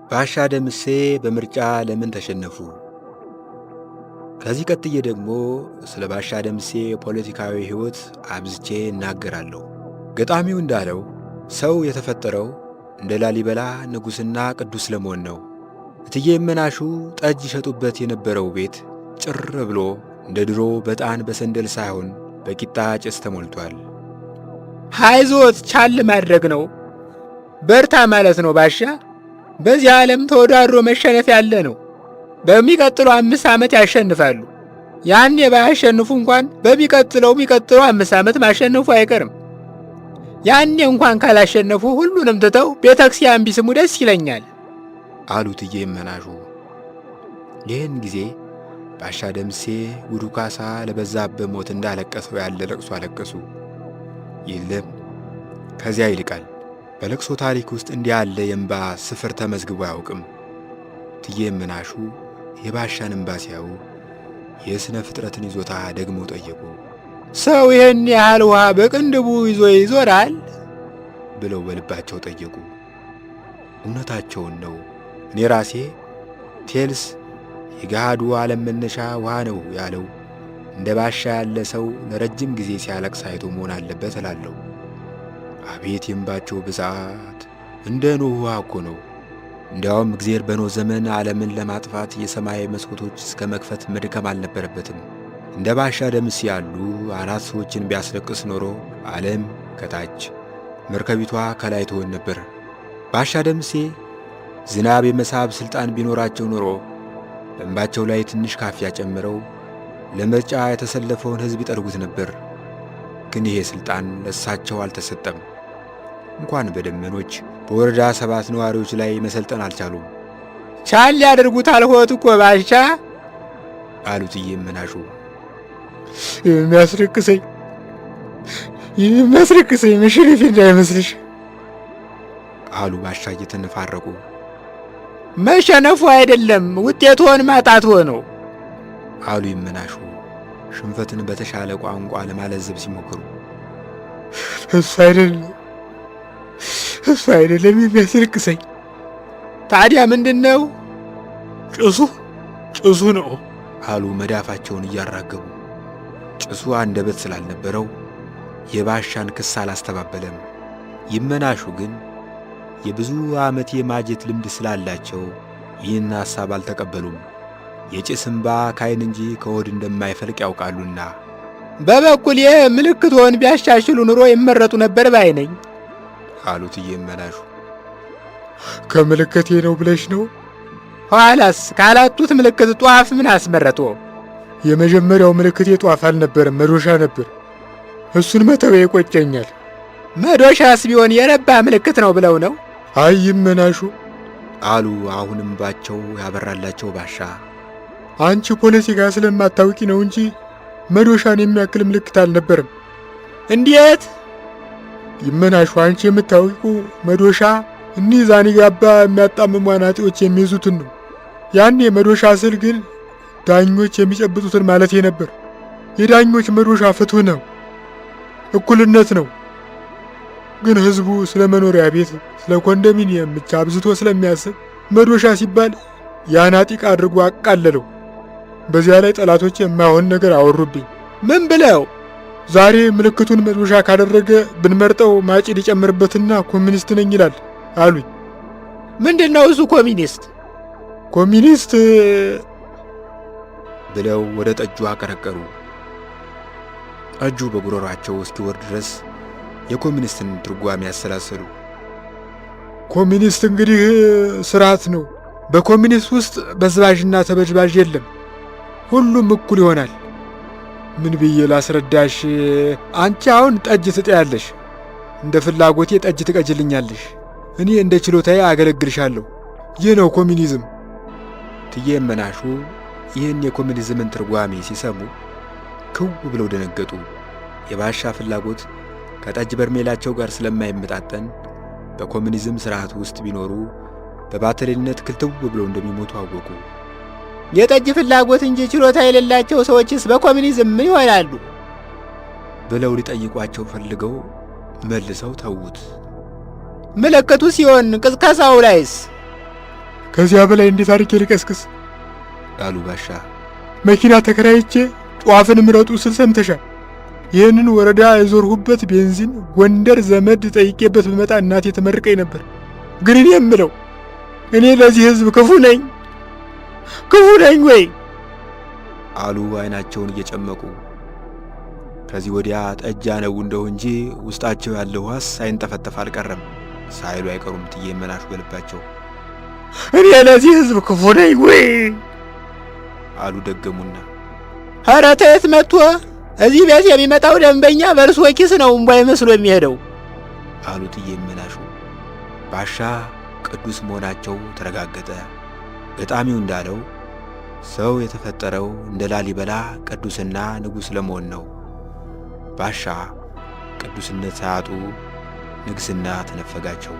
ባሻ ደምሴ በምርጫ ለምን ተሸነፉ? ከዚህ ቀጥዬ ደግሞ ስለ ባሻ ደምሴ ፖለቲካዊ ሕይወት አብዝቼ እናገራለሁ። ገጣሚው እንዳለው ሰው የተፈጠረው እንደ ላሊበላ ንጉሥና ቅዱስ ለመሆን ነው። እትዬ እመናሹ ጠጅ ይሸጡበት የነበረው ቤት ጭር ብሎ እንደ ድሮ በጣን በሰንደል ሳይሆን በቂጣ ጭስ ተሞልቷል። ሃይዞት ቻል ማድረግ ነው፣ በርታ ማለት ነው ባሻ። በዚህ ዓለም ተወዳድሮ መሸነፍ ያለ ነው። በሚቀጥለው 5 ዓመት ያሸንፋሉ። ያኔ ባያሸንፉ እንኳን በሚቀጥለው 5 ዓመት ማሸነፉ አይቀርም። ያኔ እንኳን ካላሸነፉ ሁሉንም ትተው ቤተክርስቲያን ቢስሙ ደስ ይለኛል አሉ እትዬ እመናሹ። ይህን ጊዜ ባሻ ደምሴ ጉዱ ካሳ ለበዛብህ ሞት እንዳለቀሰው ያለ ለቅሶ አለቀሱ። የለም ከዚያ ይልቃል። በለቅሶ ታሪክ ውስጥ እንዲህ ያለ የእንባ ስፍር ተመዝግቦ አያውቅም። እትዬ እመናሹ የባሻን እምባ ሲያዩ የሥነ ፍጥረትን ይዞታ ደግመው ጠየቁ። ሰው ይህን ያህል ውሃ በቅንድቡ ይዞ ይዞራል ብለው በልባቸው ጠየቁ። እውነታቸውን ነው። እኔ ራሴ ቴልስ የገሃዱ ዓለም መነሻ ውሃ ነው ያለው እንደ ባሻ ያለ ሰው ለረጅም ጊዜ ሲያለቅስ አይቶ መሆን አለበት እላለሁ። አቤት የእንባቸው ብዛት! እንደ ኖህ ውሃ እኮ ነው። እንዲያውም እግዚአብሔር በኖህ ዘመን ዓለምን ለማጥፋት የሰማይ መስኮቶች እስከ መክፈት መድከም አልነበረበትም። እንደ ባሻ ደምሴ ያሉ 4 ሰዎችን ቢያስለቅስ ኖሮ ዓለም ከታች መርከቢቷ ከላይ ትሆን ነበር። ባሻ ደምሴ ዝናብ የመሳብ ሥልጣን ቢኖራቸው ኖሮ በእንባቸው ላይ ትንሽ ካፊያ ጨምረው ለምርጫ የተሰለፈውን ሕዝብ ይጠርጉት ነበር። ግን ይሄ ሥልጣን ለእሳቸው አልተሰጠም። እንኳን በደመኖች በወረዳ 7 ነዋሪዎች ላይ መሰልጠን አልቻሉም። ቻል ያደርጉት አልሆት እኮ ባሻ አሉ እትዬ እመናሹ። የሚያስረክሰኝ መሸነፌ እንዳይመስልሽ አሉ ባሻ እየተነፋረቁ። መሸነፉ አይደለም ውጤትዎን ማጣት ሆነው አሉ እመናሹ ሽንፈትን በተሻለ ቋንቋ ለማለዘብ ሲሞክሩ። እሱ አይደለም የሚያስለቅሰኝ። ታዲያ ምንድነው? ጭሱ ነው አሉ መዳፋቸውን እያራገቡ። ጭሱ አንደበት ስላልነበረው የባሻን ክስ አላስተባበለም። ይመናሹ ግን የብዙ ዓመት የማጀት ልምድ ስላላቸው ይህን ሐሳብ አልተቀበሉም። የጭስ እምባ ከዓይን እንጂ ከሆድ እንደማይፈልቅ ያውቃሉና። በበኩሌ ምልክትዎን ቢያሻሽሉ ኑሮ ይመረጡ ነበር ባይ ነኝ አሉ እትዬ እመናሹ። ከምልክቴ ነው ብለሽ ነው? ኋላስ ካላጡት ምልክት ጧፍ ምን አስመረጦ? የመጀመሪያው ምልክቴ ጧፍ አልነበረም፣ መዶሻ ነበር። እሱን መተው ይቆጨኛል። መዶሻስ ቢሆን የረባ ምልክት ነው ብለው ነው? አይ እመናሹ አሉ አሁንም ባቸው ያበራላቸው ባሻ። አንቺ ፖለቲካ ስለማታውቂ ነው እንጂ መዶሻን የሚያክል ምልክት አልነበረም። እንዴት? ይመናሹ አንቺ የምታውቂው መዶሻ እኒህ ዛኒጋባ የሚያጣምሙ አናጢዎች የሚይዙትን ነው። ያኔ መዶሻ ስል ግን ዳኞች የሚጨብጡትን ማለቴ ነበር። የዳኞች መዶሻ ፍትህ ነው፣ እኩልነት ነው። ግን ህዝቡ ስለ መኖሪያ ቤት፣ ስለ ኮንዶሚኒየም ብቻ አብዝቶ ስለሚያስብ መዶሻ ሲባል ያናጢቅ አድርጎ አቃለለው። በዚያ ላይ ጠላቶች የማይሆን ነገር አወሩብኝ። ምን ብለው? ዛሬ ምልክቱን መዶሻ ካደረገ ብንመርጠው ማጭድ ይጨምርበትና ኮሚኒስት ነኝ ይላል አሉኝ። ምንድነው እሱ ኮሚኒስት? ኮሚኒስት ብለው ወደ ጠጁ አቀረቀሩ። ጠጁ በጉሮሯቸው እስኪወርድ ድረስ የኮሚኒስትን ትርጓሜ ያሰላሰሉ። ኮሚኒስት እንግዲህ ስርዓት ነው። በኮሚኒስት ውስጥ በዝባዥና ተበዝባዥ የለም፣ ሁሉም እኩል ይሆናል። ምን ብዬ ላስረዳሽ? አንቺ አሁን ጠጅ ትጠያለሽ፣ እንደ ፍላጎቴ ጠጅ ትቀጅልኛለሽ፣ እኔ እንደ ችሎታዬ አገለግልሻለሁ። ይህ ነው ኮሚኒዝም። እትዬ እመናሹ ይህን የኮሚኒዝምን ትርጓሜ ሲሰሙ ክው ብለው ደነገጡ። የባሻ ፍላጎት ከጠጅ በርሜላቸው ጋር ስለማይመጣጠን በኮሚኒዝም ስርዓት ውስጥ ቢኖሩ በባተሌነት ክልትው ብለው እንደሚሞቱ አወቁ። የጠጅ ፍላጎት እንጂ ችሎታ የሌላቸው ሰዎችስ በኮሚኒዝም ምን ይሆናሉ ብለው ሊጠይቋቸው ፈልገው መልሰው ተዉት። ምልክቱ ሲሆን ቅስቀሳው ላይስ? ከዚያ በላይ እንዴት አድርጌ ልቀስቅስ? አሉ ባሻ። መኪና ተከራይቼ ጧፍን ምረጡ ስል ሰምተሻል። ይህንን ወረዳ የዞርሁበት ቤንዚን ጎንደር ዘመድ ጠይቄበት በመጣ እናቴ ተመርቀኝ ነበር። ግን እኔ የምለው እኔ ለዚህ ሕዝብ ክፉ ነኝ ወይ? አሉ አይናቸውን እየጨመቁ። ከዚህ ወዲያ ጠጅ ያነው እንደው እንጂ ውስጣቸው ያለው ዋስ ሳይንጠፈጠፍ አልቀረም ሳይሉ አይቀሩም እትዬ መናሹ በልባቸው። እኔ ለዚህ ሕዝብ ክፉ ነኝ ወይ? አሉ ደገሙና። ኧረ ተየት መጥቶ እዚህ ቤት የሚመጣው ደንበኛ በእርሶ ኪስ ነው እምቧይ መስሎ የሚሄደው አሉ እትዬ መናሹ። ባሻ ቅዱስ መሆናቸው ተረጋገጠ። ገጣሚው እንዳለው ሰው የተፈጠረው እንደ ላሊበላ ቅዱስና ንጉሥ ለመሆን ነው። ባሻ ቅዱስነት ሳያጡ ንግስና ተነፈጋቸው።